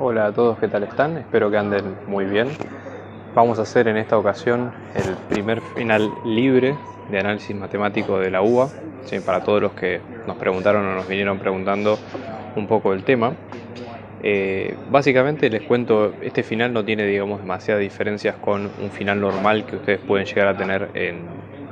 Hola a todos, ¿qué tal están? Espero que anden muy bien. Vamos a hacer en esta ocasión el primer final libre de análisis matemático de la UBA, ¿sí? Para todos los que nos preguntaron o nos vinieron preguntando un poco el tema. Básicamente les cuento, este final no tiene, digamos, demasiadas diferencias con un final normal que ustedes pueden llegar a tener en,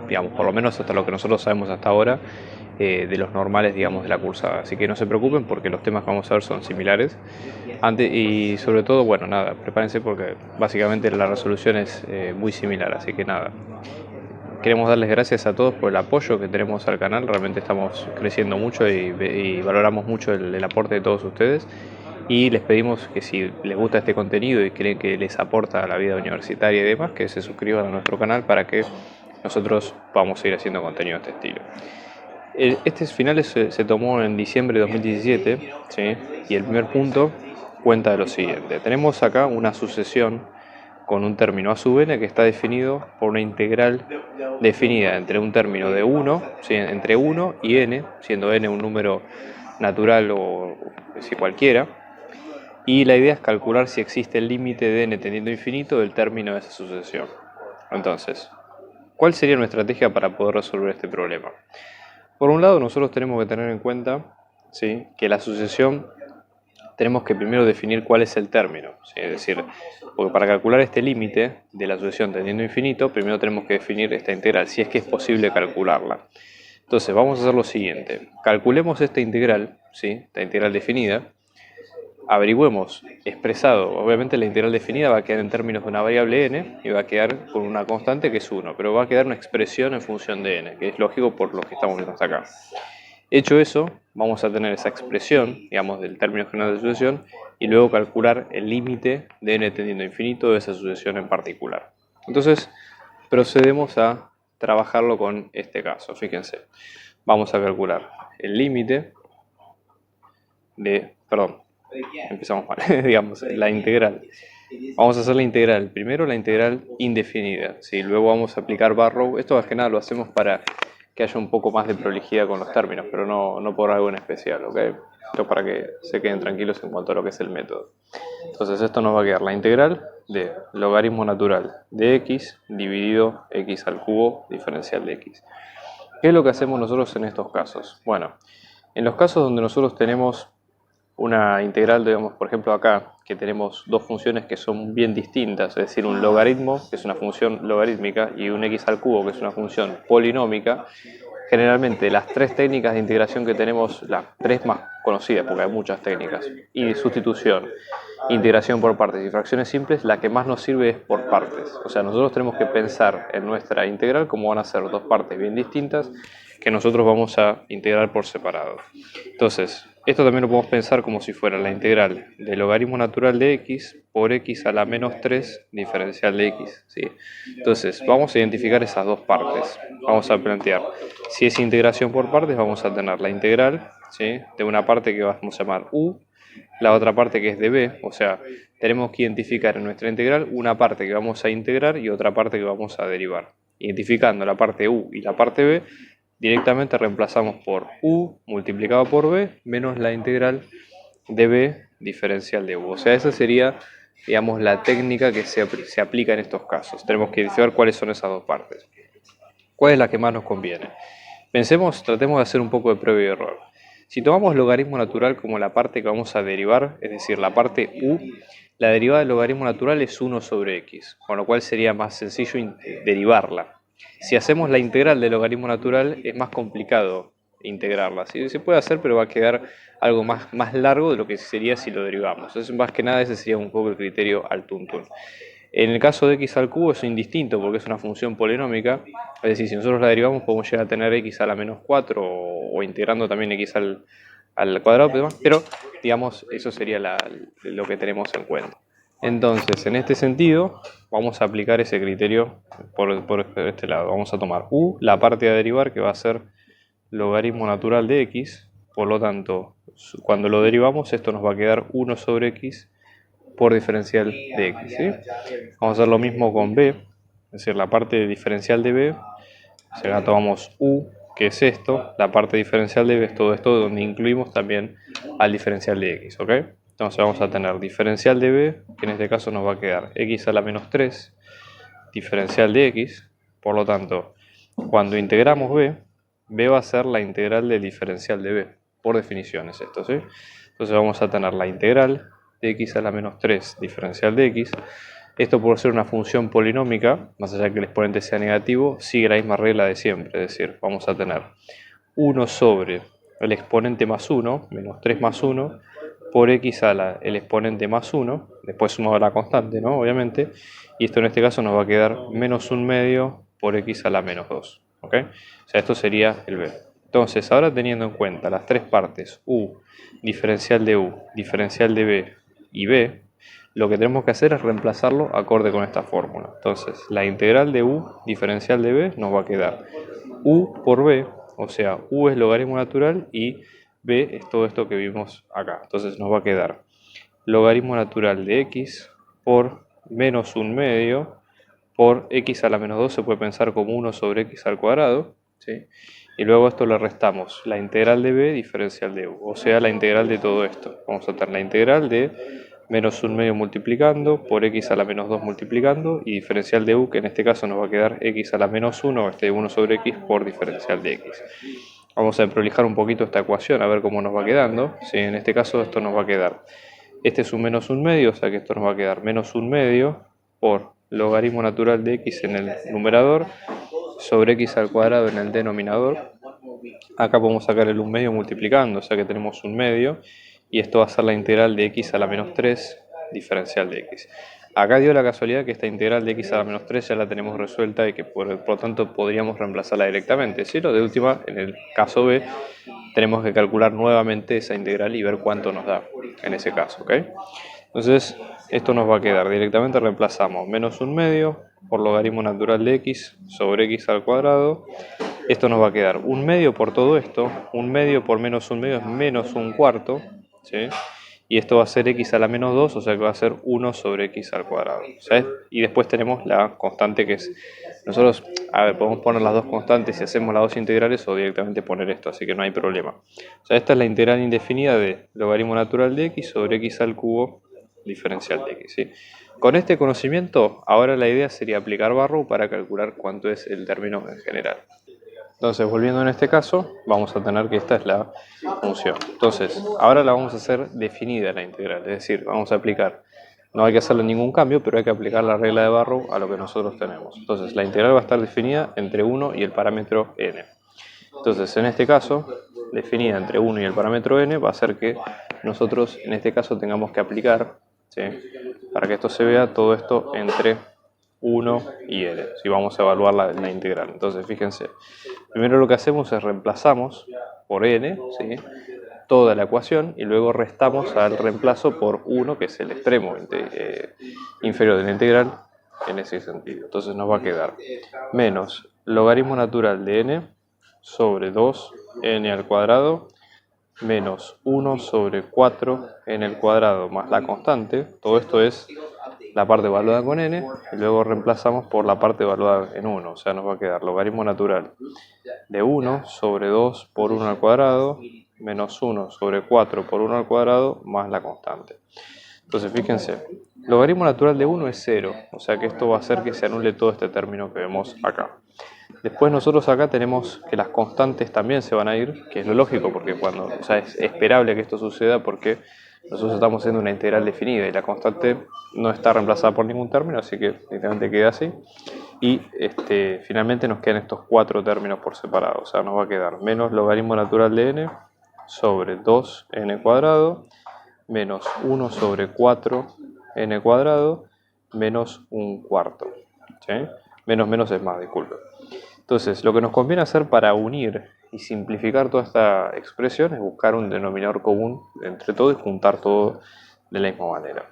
digamos, por lo menos hasta lo que nosotros sabemos hasta ahora, de los normales, digamos, de la cursada. Así que no se preocupen porque los temas que vamos a ver son similares. Y sobre todo, bueno, nada, prepárense porque básicamente la resolución es muy similar, así que nada. Queremos darles gracias a todos por el apoyo que tenemos al canal, realmente estamos creciendo mucho y valoramos mucho el aporte de todos ustedes. Y les pedimos que si les gusta este contenido y creen que les aporta a la vida universitaria y demás, que se suscriban a nuestro canal para que nosotros podamos seguir haciendo contenido de este estilo. Este final se tomó en diciembre de 2017, ¿sí? Y el primer punto cuenta de lo siguiente. Tenemos acá una sucesión con un término a sub n que está definido por una integral definida entre un término de 1, ¿sí? Entre 1 y n, siendo n un número natural o si cualquiera. Y la idea es calcular si existe el límite de n tendiendo a infinito del término de esa sucesión. Entonces, ¿cuál sería nuestra estrategia para poder resolver este problema? Por un lado, nosotros tenemos que tener en cuenta, ¿sí?, que la sucesión tenemos que primero definir cuál es el término, ¿sí? Es decir, porque para calcular este límite de la sucesión tendiendo a infinito, primero tenemos que definir esta integral, si es que es posible calcularla. Entonces, vamos a hacer lo siguiente. Calculemos esta integral, ¿sí?, esta integral definida. Averigüemos expresado, obviamente la integral definida va a quedar en términos de una variable n y va a quedar con una constante que es 1, pero va a quedar una expresión en función de n, que es lógico por lo que estamos viendo hasta acá. Hecho eso, vamos a tener esa expresión, digamos, del término general de sucesión y luego calcular el límite de n tendiendo a infinito de esa sucesión en particular. Entonces, procedemos a trabajarlo con este caso. Fíjense, vamos a calcular el límite de, empezamos mal, digamos, la integral. Vamos a hacer la integral, primero la integral indefinida, ¿sí? Luego vamos a aplicar Barrow. Esto más que nada lo hacemos para que haya un poco más de prolijidad con los términos, pero no por algo en especial, ¿ok? Esto para que se queden tranquilos en cuanto a lo que es el método. Entonces esto nos va a quedar la integral de logaritmo natural de x dividido x al cubo diferencial de x. ¿Qué es lo que hacemos nosotros en estos casos? Bueno, en los casos donde nosotros tenemos una integral, digamos, por ejemplo acá, que tenemos dos funciones que son bien distintas, es decir, un logaritmo, que es una función logarítmica, y un x al cubo, que es una función polinómica. Generalmente las tres técnicas de integración que tenemos, las tres más conocidas, porque hay muchas técnicas, y sustitución, integración por partes y fracciones simples, la que más nos sirve es por partes. O sea, nosotros tenemos que pensar en nuestra integral como van a ser dos partes bien distintas que nosotros vamos a integrar por separado. Entonces, esto también lo podemos pensar como si fuera la integral del logaritmo natural de x por x a la menos 3 diferencial de x, ¿sí? Entonces, vamos a identificar esas dos partes. Vamos a plantear, si es integración por partes, vamos a tener la integral, ¿sí?, de una parte que vamos a llamar u, la otra parte que es de b, o sea, tenemos que identificar en nuestra integral una parte que vamos a integrar y otra parte que vamos a derivar. Identificando la parte u y la parte b, directamente reemplazamos por u multiplicado por b menos la integral de b diferencial de u. O sea, esa sería, digamos, la técnica que se aplica en estos casos. Tenemos que identificar cuáles son esas dos partes. ¿Cuál es la que más nos conviene? Tratemos de hacer un poco de prueba y error. Si tomamos logaritmo natural como la parte que vamos a derivar, es decir, la parte u, la derivada del logaritmo natural es 1 sobre x, con lo cual sería más sencillo derivarla. Si hacemos la integral del logaritmo natural es más complicado integrarla. ¿Sí? Se puede hacer, pero va a quedar algo más largo de lo que sería si lo derivamos. Entonces, más que nada ese sería un poco el criterio al tuntún. En el caso de x al cubo es indistinto porque es una función polinómica, es decir, si nosotros la derivamos podemos llegar a tener x a la menos 4 o integrando también x al cuadrado, pero digamos eso sería lo que tenemos en cuenta. Entonces, en este sentido, vamos a aplicar ese criterio por este lado. Vamos a tomar u, la parte a derivar, que va a ser logaritmo natural de x, por lo tanto, cuando lo derivamos, esto nos va a quedar 1 sobre x por diferencial de x, ¿sí? Vamos a hacer lo mismo con b, es decir, la parte diferencial de b, si acá tomamos u, que es esto, la parte diferencial de b es todo esto, donde incluimos también al diferencial de x, ¿ok? Entonces vamos a tener diferencial de b, que en este caso nos va a quedar x a la menos 3, diferencial de x. Por lo tanto, cuando integramos b va a ser la integral del diferencial de b. Por definición es esto, ¿sí? Entonces vamos a tener la integral de x a la menos 3, diferencial de x. Esto por ser una función polinómica, más allá de que el exponente sea negativo, sigue la misma regla de siempre. Es decir, vamos a tener 1 sobre el exponente más 1, menos 3 más 1, por x a la el exponente más 1, después sumado a la constante, ¿no? Obviamente, y esto en este caso nos va a quedar menos 1 medio por x a la menos 2, ¿ok? O sea, esto sería el b. Entonces, ahora teniendo en cuenta las tres partes, u, diferencial de u, diferencial de b y b, lo que tenemos que hacer es reemplazarlo acorde con esta fórmula. Entonces, la integral de u, diferencial de b, nos va a quedar u por b, o sea, u es logaritmo natural y b es todo esto que vimos acá. Entonces nos va a quedar logaritmo natural de x por menos 1 medio por x a la menos 2 se puede pensar como 1 sobre x al cuadrado, ¿sí? Y luego esto le restamos la integral de b diferencial de u, o sea, la integral de todo esto. Vamos a tener la integral de menos 1 medio multiplicando por x a la menos 2 multiplicando y diferencial de u, que en este caso nos va a quedar x a la menos 1, 1 sobre x por diferencial de x. Vamos a prolijar un poquito esta ecuación a ver cómo nos va quedando. ¿Sí? En este caso esto nos va a quedar, este es un menos 1 medio, o sea que esto nos va a quedar menos 1 medio por logaritmo natural de x en el numerador sobre x al cuadrado en el denominador. Acá podemos sacar el 1 medio multiplicando, o sea que tenemos 1 medio, y esto va a ser la integral de x a la menos 3 diferencial de x. Acá dio la casualidad que esta integral de x a la menos 3 ya la tenemos resuelta y que por lo tanto podríamos reemplazarla directamente. Si no, de última, en el caso b, tenemos que calcular nuevamente esa integral y ver cuánto nos da en ese caso, ¿ok? Entonces, esto nos va a quedar, directamente reemplazamos menos 1 medio por logaritmo natural de x sobre x al cuadrado. Esto nos va a quedar 1 medio por todo esto, 1 medio por menos 1 medio es menos 1 cuarto, ¿sí? Y esto va a ser x a la menos 2, o sea que va a ser 1 sobre x al cuadrado, ¿sabes? Y después tenemos la constante que es, nosotros, a ver, podemos poner las dos constantes si hacemos las dos integrales o directamente poner esto, así que no hay problema. O sea, esta es la integral indefinida de logaritmo natural de x sobre x al cubo diferencial de x, ¿sí? Con este conocimiento, ahora la idea sería aplicar barro para calcular cuánto es el término en general. Entonces, volviendo en este caso, vamos a tener que esta es la función. Entonces, ahora la vamos a hacer definida la integral, es decir, vamos a aplicar, no hay que hacerle ningún cambio, pero hay que aplicar la regla de Barrow a lo que nosotros tenemos. Entonces, la integral va a estar definida entre 1 y el parámetro n. Entonces, en este caso, definida entre 1 y el parámetro n, va a ser que nosotros en este caso tengamos que aplicar, ¿sí? Para que esto se vea, todo esto entre 1 y n, si vamos a evaluar la integral. Entonces, fíjense, primero lo que hacemos es reemplazamos por n, ¿sí? Toda la ecuación y luego restamos al reemplazo por 1, que es el extremo inferior de la integral en ese sentido. Entonces nos va a quedar menos logaritmo natural de n sobre 2n al cuadrado menos 1 sobre 4n al cuadrado más la constante. Todo esto es la parte evaluada con n y luego reemplazamos por la parte evaluada en 1, o sea nos va a quedar logaritmo natural de 1 sobre 2 por 1 al cuadrado menos 1 sobre 4 por 1 al cuadrado más la constante. Entonces fíjense, logaritmo natural de 1 es 0, o sea que esto va a hacer que se anule todo este término que vemos acá. Después nosotros acá tenemos que las constantes también se van a ir, que es lo lógico, porque o sea, es esperable que esto suceda porque nosotros estamos haciendo una integral definida y la constante no está reemplazada por ningún término, así que directamente queda así. Y finalmente nos quedan estos cuatro términos por separado, o sea, nos va a quedar menos logaritmo natural de n sobre 2n cuadrado menos 1 sobre 4n cuadrado menos un cuarto, ¿sí? Menos es más, disculpe. Entonces, lo que nos conviene hacer para unir y simplificar toda esta expresión es buscar un denominador común entre todo y juntar todo de la misma manera.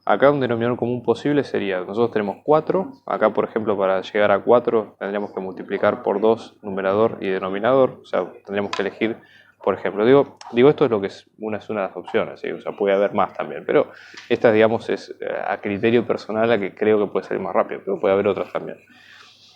Acá un denominador común posible sería, nosotros tenemos 4, acá por ejemplo para llegar a 4 tendríamos que multiplicar por 2 numerador y denominador, o sea, tendríamos que elegir, por ejemplo, digo esto es lo que es una de las opciones, ¿sí? O sea, puede haber más también, pero esta digamos es a criterio personal la que creo que puede salir más rápido, pero puede haber otras también.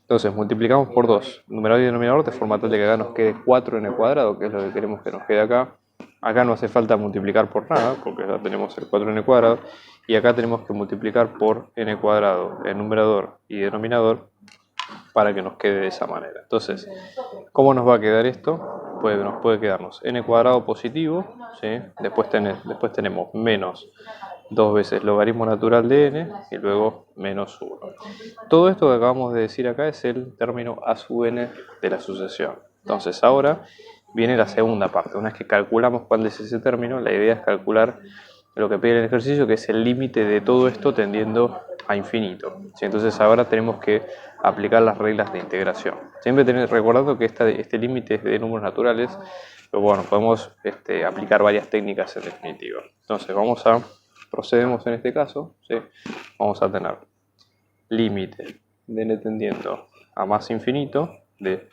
Entonces multiplicamos por 2 numerador y denominador de forma tal de que acá nos quede 4n cuadrado, que es lo que queremos que nos quede acá, Acá no hace falta multiplicar por nada, porque ya tenemos el 4n², y acá tenemos que multiplicar por n² en numerador y denominador para que nos quede de esa manera. Entonces, ¿cómo nos va a quedar esto? Pues nos puede quedarnos n² positivo, ¿sí? Después tenemos menos 2 veces logaritmo natural de n y luego menos 1. Todo esto que acabamos de decir acá es el término a sub n de la sucesión. Entonces ahora viene la segunda parte. Una vez que calculamos cuál es ese término, la idea es calcular lo que pide el ejercicio, que es el límite de todo esto tendiendo a infinito. ¿Sí? Entonces ahora tenemos que aplicar las reglas de integración. Siempre recordando que este límite es de números naturales, pero bueno, podemos aplicar varias técnicas en definitiva. Entonces procedemos en este caso, ¿sí? Vamos a tener límite de n tendiendo a más infinito de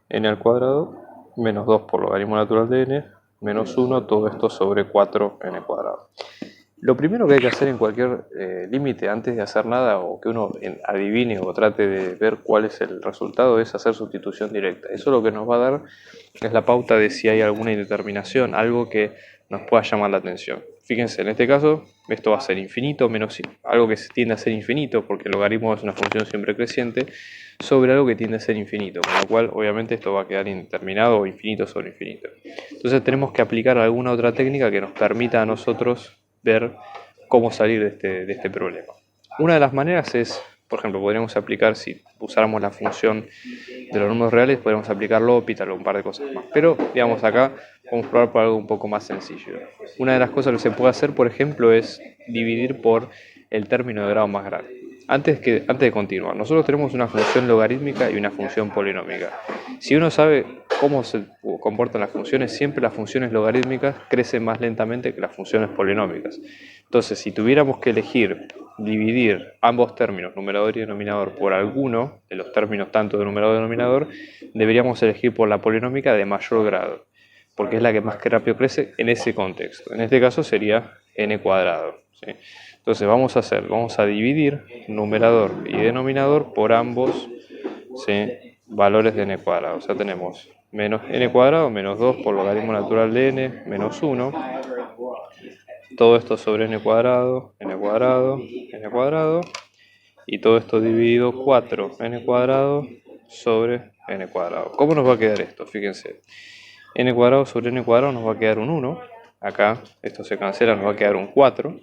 n² menos 2 por logaritmo natural de n menos 1, todo esto sobre 4n². Lo primero que hay que hacer en cualquier límite antes de hacer nada o que uno adivine o trate de ver cuál es el resultado es hacer sustitución directa. Eso lo que nos va a dar es la pauta de si hay alguna indeterminación, algo que nos pueda llamar la atención. Fíjense, en este caso esto va a ser infinito menos algo que tiende a ser infinito, porque el logaritmo es una función siempre creciente, sobre algo que tiende a ser infinito, con lo cual obviamente esto va a quedar indeterminado o infinito sobre infinito. Entonces tenemos que aplicar alguna otra técnica que nos permita a nosotros ver cómo salir de este problema. Una de las maneras es, por ejemplo, podríamos aplicar, si usáramos la función de los números reales, podríamos aplicar L'Hopital o un par de cosas más. Pero, digamos, acá vamos a probar por algo un poco más sencillo. Una de las cosas que se puede hacer, por ejemplo, es dividir por el término de grado más grande. Antes de continuar, nosotros tenemos una función logarítmica y una función polinómica. Si uno sabe cómo se comportan las funciones, siempre las funciones logarítmicas crecen más lentamente que las funciones polinómicas. Entonces, si tuviéramos que elegir dividir ambos términos, numerador y denominador, por alguno de los términos tanto de numerador y denominador, deberíamos elegir por la polinómica de mayor grado, porque es la que más rápido crece en ese contexto. En este caso sería n². ¿Sí? Entonces vamos a dividir numerador y denominador por ambos, ¿sí?, valores de n². O sea, tenemos menos n² menos 2 por logaritmo natural de n menos 1. Todo esto sobre n², n², y todo esto dividido 4n² sobre n². ¿Cómo nos va a quedar esto? Fíjense, n² sobre n² nos va a quedar un 1. Acá esto se cancela, nos va a quedar un 4.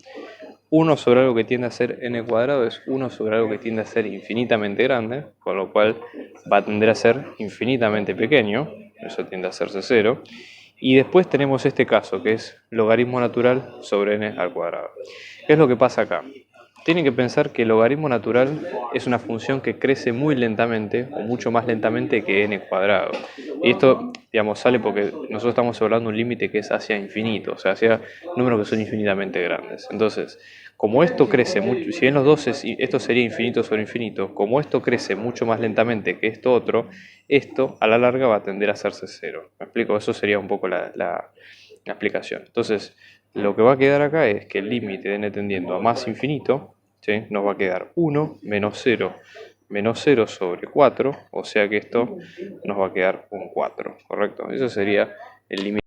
1 sobre algo que tiende a ser n² es 1 sobre algo que tiende a ser infinitamente grande, con lo cual va a tender a ser infinitamente pequeño, eso tiende a hacerse 0. Y después tenemos este caso, que es logaritmo natural sobre n². ¿Qué es lo que pasa acá? Tienen que pensar que el logaritmo natural es una función que crece muy lentamente, o mucho más lentamente que n². Y esto, digamos, sale porque nosotros estamos hablando de un límite que es hacia infinito, o sea, hacia números que son infinitamente grandes. Entonces, como esto crece mucho, si bien los dos esto sería infinito sobre infinito, como esto crece mucho más lentamente que esto otro, esto a la larga va a tender a hacerse 0. ¿Me explico? Eso sería un poco la explicación. Entonces, lo que va a quedar acá es que el límite de n tendiendo a más infinito, ¿sí?, nos va a quedar 1 menos 0 sobre 4, o sea que esto nos va a quedar un 4, ¿correcto? Eso sería el límite.